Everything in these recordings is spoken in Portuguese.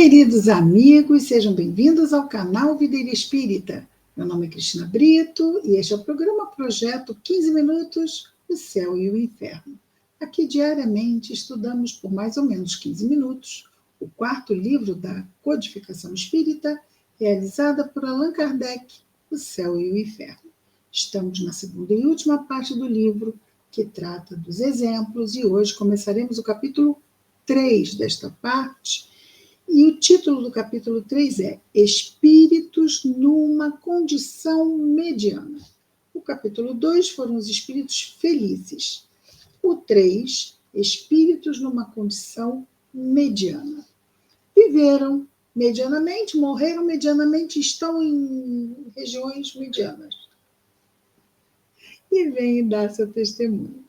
Queridos amigos, sejam bem-vindos ao canal Videira Espírita. Meu nome é Cristina Brito e este é o programa Projeto 15 Minutos, o Céu e o Inferno. Aqui diariamente estudamos por mais ou menos 15 minutos o quarto livro da Codificação Espírita, realizada por Allan Kardec, O Céu e o Inferno. Estamos na segunda e última parte do livro, que trata dos exemplos, e hoje começaremos o capítulo 3 desta parte. E o título do capítulo 3 é Espíritos numa condição mediana. O capítulo 2 foram os espíritos felizes. O 3, espíritos numa condição mediana. Viveram medianamente, morreram medianamente, estão em regiões medianas. E vêm dar seu testemunho.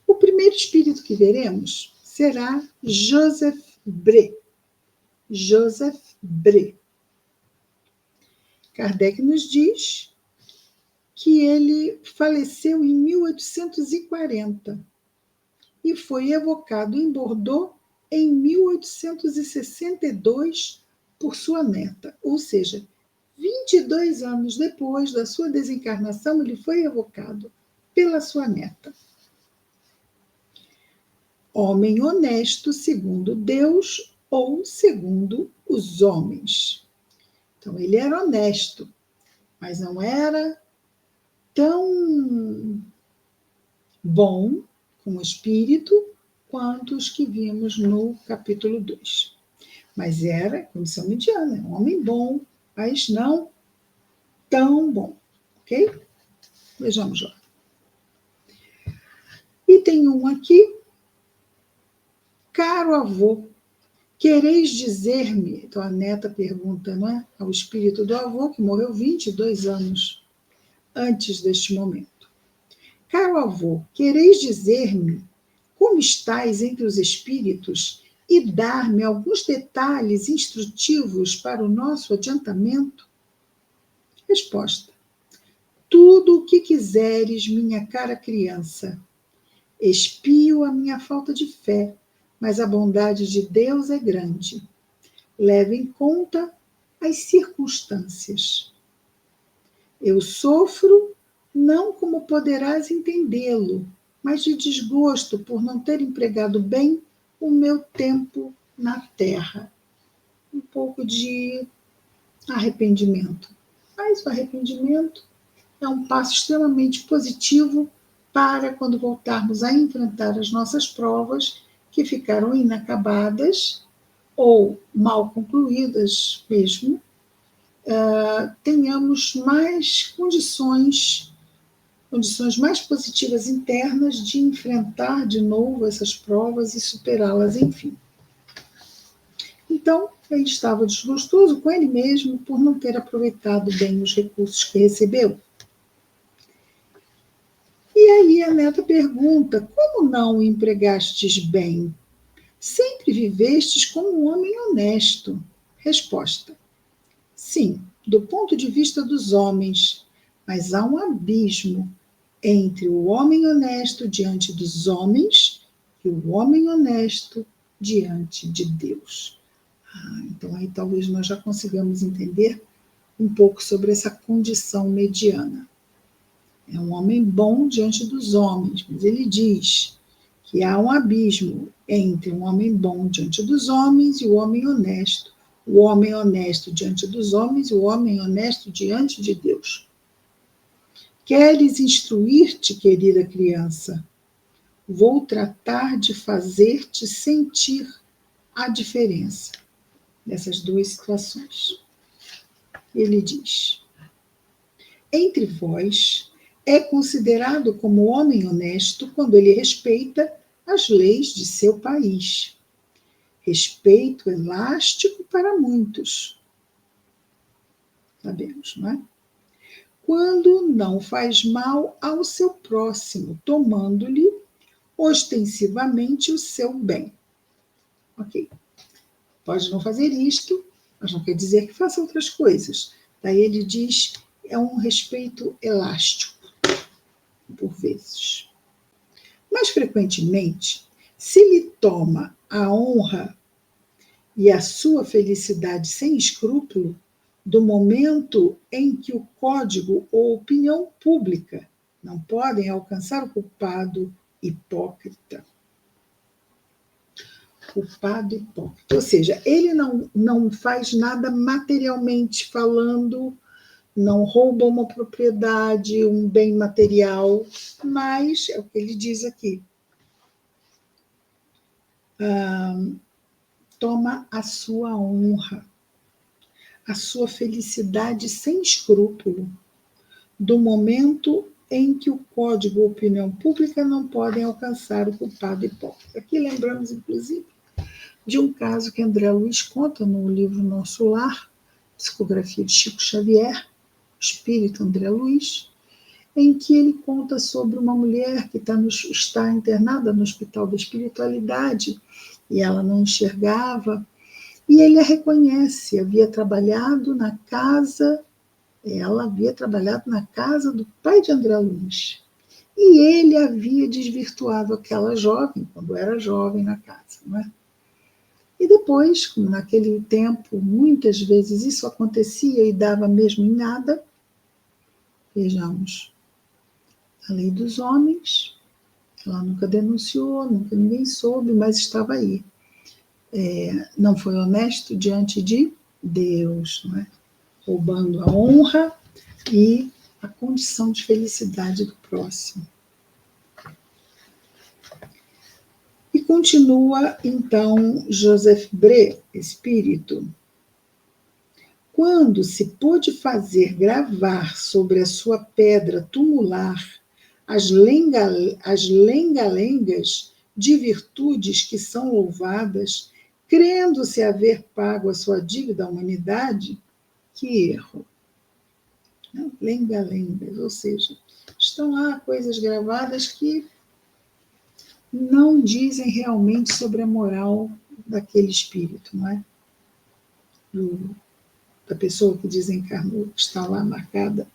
O primeiro espírito que veremos será Joseph Bré. Joseph Bré. Kardec nos diz que ele faleceu em 1840 e foi evocado em Bordeaux em 1862 por sua neta, ou seja, 22 anos depois da sua desencarnação, ele foi evocado pela sua neta. Homem honesto segundo Deus ou segundo os homens. Então, ele era honesto, mas não era tão bom com o espírito quanto os que vimos no capítulo 2. Mas era condição mediana, um homem bom, mas não tão bom, ok? Vejamos lá. E tem um aqui. Caro avô, quereis dizer-me, então a neta pergunta, não é? Ao espírito do avô, que morreu 22 anos antes deste momento. Caro avô, quereis dizer-me como estáis entre os espíritos e dar-me alguns detalhes instrutivos para o nosso adiantamento? Resposta. Tudo o que quiseres, minha cara criança. Expio a minha falta de fé, mas a bondade de Deus é grande. Leve em conta as circunstâncias. Eu sofro não como poderás entendê-lo, mas de desgosto por não ter empregado bem o meu tempo na terra. Um pouco de arrependimento. Mas o arrependimento é um passo extremamente positivo para quando voltarmos a enfrentar as nossas provas que ficaram inacabadas ou mal concluídas mesmo, tenhamos mais condições mais positivas internas de enfrentar de novo essas provas e superá-las, enfim. Então, ele estava desgostoso com ele mesmo por não ter aproveitado bem os recursos que recebeu. E aí a neta pergunta, como não o empregastes bem? Sempre vivestes como um homem honesto. Resposta. Sim, do ponto de vista dos homens, mas há um abismo entre o homem honesto diante dos homens e o homem honesto diante de Deus. Então aí talvez nós já consigamos entender um pouco sobre essa condição mediana. É um homem bom diante dos homens, mas ele diz que há um abismo entre um homem bom diante dos homens e o homem honesto diante dos homens e o homem honesto diante de Deus. Queres instruir-te, querida criança? Vou tratar de fazer-te sentir a diferença dessas duas situações. Ele diz, entre vós, é considerado como homem honesto quando ele respeita as leis de seu país. Respeito elástico para muitos. Sabemos, não é? Quando não faz mal ao seu próximo, tomando-lhe ostensivamente o seu bem. Ok. Pode não fazer isto, mas não quer dizer que faça outras coisas. Daí ele diz, é um respeito elástico. Por vezes. Mais frequentemente, se lhe toma a honra e a sua felicidade sem escrúpulo do momento em que o código ou opinião pública não podem alcançar o culpado hipócrita. Culpado hipócrita. Ou seja, ele não faz nada materialmente falando, não rouba uma propriedade, um bem material, mas, é o que ele diz aqui, toma a sua honra, a sua felicidade sem escrúpulo, do momento em que o código ou opinião pública não podem alcançar o culpado hipócrita. Aqui lembramos, inclusive, de um caso que André Luiz conta no livro Nosso Lar, psicografia de Chico Xavier, Espírito André Luiz, em que ele conta sobre uma mulher que está internada no Hospital da Espiritualidade e ela não enxergava, e ele a reconhece, ela havia trabalhado na casa do pai de André Luiz, e ele havia desvirtuado aquela jovem, quando era jovem na casa, não é? E depois, como naquele tempo, muitas vezes isso acontecia e dava mesmo em nada, vejamos, a lei dos homens, ela nunca denunciou, nunca ninguém soube, mas estava aí. Não foi honesto diante de Deus, não é? Roubando a honra e a condição de felicidade do próximo. E continua, então, Joseph Bré, espírito. Quando se pôde fazer gravar sobre a sua pedra tumular as lenga-lengas de virtudes que são louvadas, crendo-se haver pago a sua dívida à humanidade, que erro. Lenga-lengas, ou seja, estão lá coisas gravadas que não dizem realmente sobre a moral daquele espírito, não é? Da pessoa que desencarnou, que está lá marcada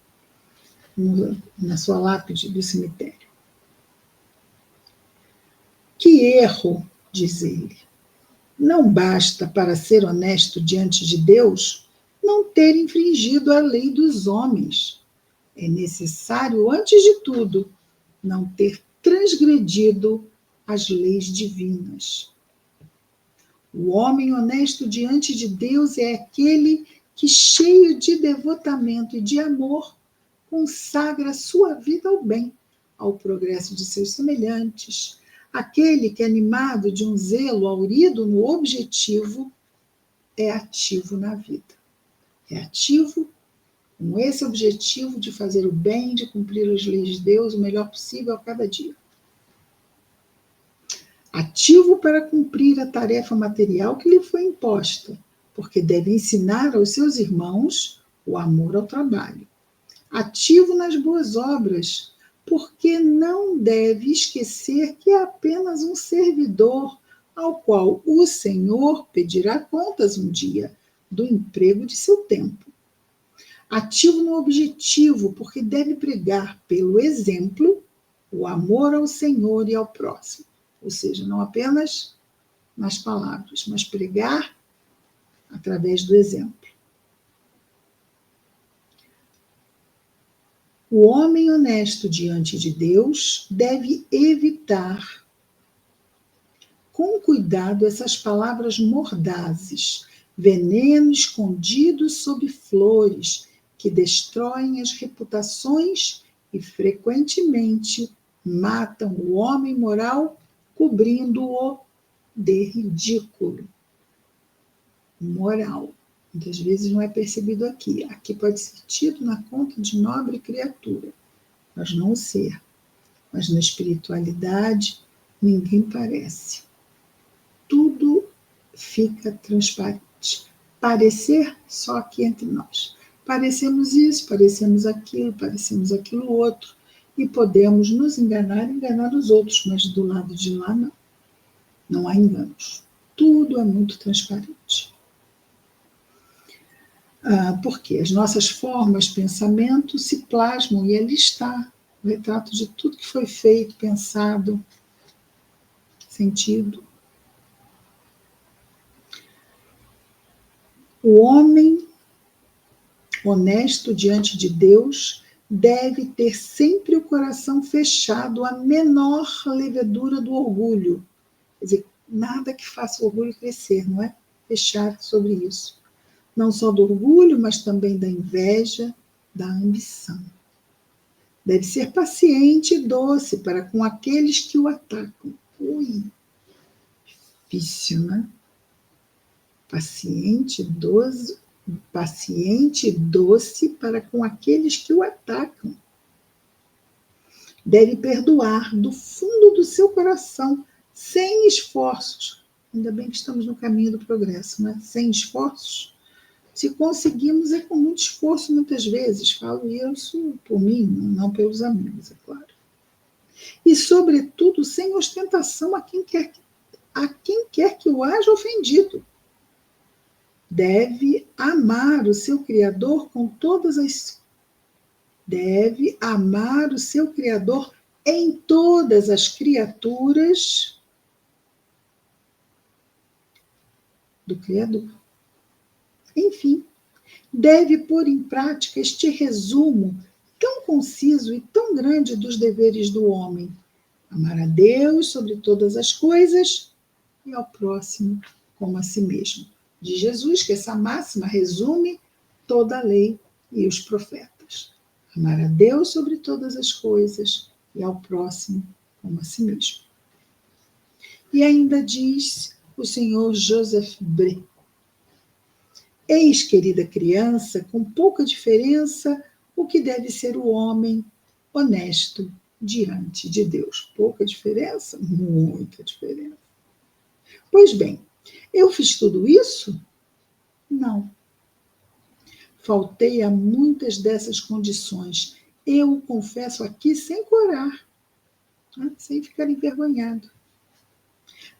na sua lápide do cemitério. Que erro, diz ele. Não basta, para ser honesto diante de Deus, não ter infringido a lei dos homens. É necessário, antes de tudo, não ter transgredido as leis divinas. O homem honesto diante de Deus é aquele que, cheio de devotamento e de amor, consagra sua vida ao bem, ao progresso de seus semelhantes, aquele que, animado de um zelo aurido no objetivo, é ativo na vida. É ativo com esse objetivo de fazer o bem, de cumprir as leis de Deus o melhor possível a cada dia. Ativo para cumprir a tarefa material que lhe foi imposta, porque deve ensinar aos seus irmãos o amor ao trabalho. Ativo nas boas obras, porque não deve esquecer que é apenas um servidor ao qual o Senhor pedirá contas um dia do emprego de seu tempo. Ativo no objetivo, porque deve pregar pelo exemplo o amor ao Senhor e ao próximo. Ou seja, não apenas nas palavras, mas pregar através do exemplo. O homem honesto diante de Deus deve evitar com cuidado essas palavras mordazes, veneno escondido sob flores que destroem as reputações e frequentemente matam o homem moral, cobrindo-o de ridículo. Moral. Muitas vezes não é percebido aqui. Aqui pode ser tido na conta de nobre criatura, mas não o ser. Mas na espiritualidade, ninguém parece. Tudo fica transparente. Parecer só aqui entre nós. Parecemos isso, parecemos aquilo outro, e podemos nos enganar os outros, mas do lado de lá não. Não há enganos. Tudo é muito transparente. Porque as nossas formas, pensamento se plasmam e ali está o retrato de tudo que foi feito, pensado, sentido. O homem honesto diante de Deus deve ter sempre o coração fechado à menor levedura do orgulho. Quer dizer, nada que faça o orgulho crescer, não é? Fechar sobre isso. Não só do orgulho, mas também da inveja, da ambição. Deve ser paciente e doce para com aqueles que o atacam. Ui, difícil, né? Paciente e doce para com aqueles que o atacam. Deve perdoar do fundo do seu coração, sem esforços. Ainda bem que estamos no caminho do progresso, né? Sem esforços. Se conseguimos, é com muito esforço, muitas vezes. Falo isso por mim, não pelos amigos, é claro. E, sobretudo, sem ostentação a quem quer que o haja ofendido. Deve amar o seu Criador com todas as... Deve amar o seu Criador em todas as criaturas do Criador. Enfim, deve pôr em prática este resumo tão conciso e tão grande dos deveres do homem: amar a Deus sobre todas as coisas e ao próximo como a si mesmo. De Jesus, que essa máxima resume toda a lei e os profetas. Amar a Deus sobre todas as coisas e ao próximo como a si mesmo. E ainda diz o senhor Joseph Bré: eis, querida criança, com pouca diferença, o que deve ser o homem honesto diante de Deus. Pouca diferença? Muita diferença. Pois bem, eu fiz tudo isso? Não. Faltei a muitas dessas condições. Eu o confesso aqui sem corar, né? Sem ficar envergonhado.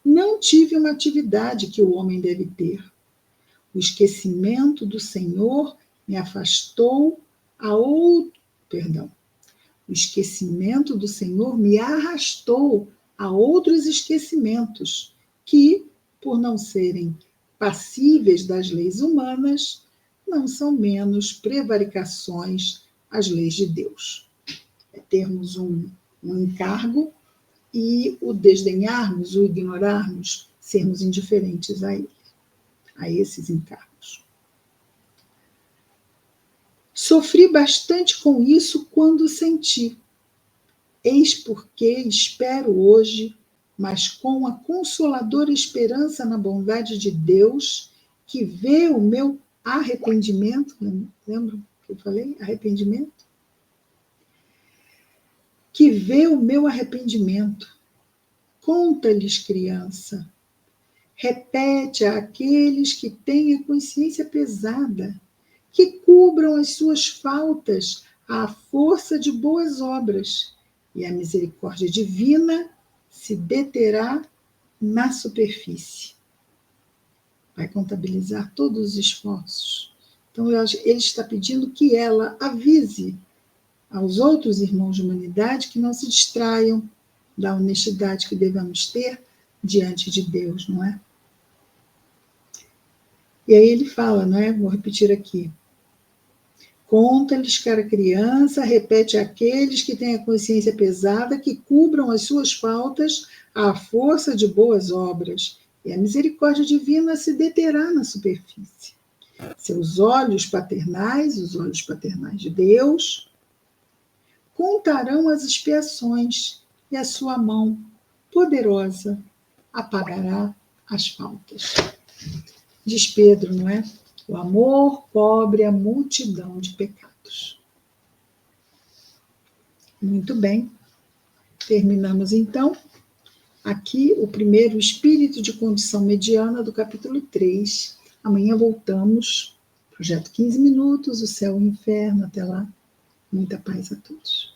Não tive uma atividade que o homem deve ter. O esquecimento do Senhor me afastou a outro... Perdão. O esquecimento do Senhor me arrastou a outros esquecimentos que, por não serem passíveis das leis humanas, não são menos prevaricações às leis de Deus. É termos um encargo e o desdenharmos, o ignorarmos, sermos indiferentes a ele, a esses encargos. Sofri bastante com isso quando senti. Eis porque espero hoje, mas com a consoladora esperança na bondade de Deus, que vê o meu arrependimento. Lembra que eu falei? Arrependimento? Que vê o meu arrependimento. Conta-lhes, criança. Repete àqueles que têm a consciência pesada, que cubram as suas faltas à força de boas obras, e a misericórdia divina se deterá na superfície. Vai contabilizar todos os esforços. Então, ele está pedindo que ela avise aos outros irmãos de humanidade que não se distraiam da honestidade que devemos ter diante de Deus, não é? E aí ele fala, não é? Vou repetir aqui. Conta-lhes, cara criança, repete àqueles que têm a consciência pesada, que cubram as suas faltas à força de boas obras, e a misericórdia divina se deterá na superfície. Seus olhos paternais, os olhos paternais de Deus, contarão as expiações, e a sua mão poderosa apagará as faltas. Diz Pedro, não é? O amor cobre a multidão de pecados. Muito bem. Terminamos, então, aqui o primeiro espírito de condição mediana do capítulo 3. Amanhã voltamos. Projeto 15 minutos, o céu e o inferno. Até lá. Muita paz a todos.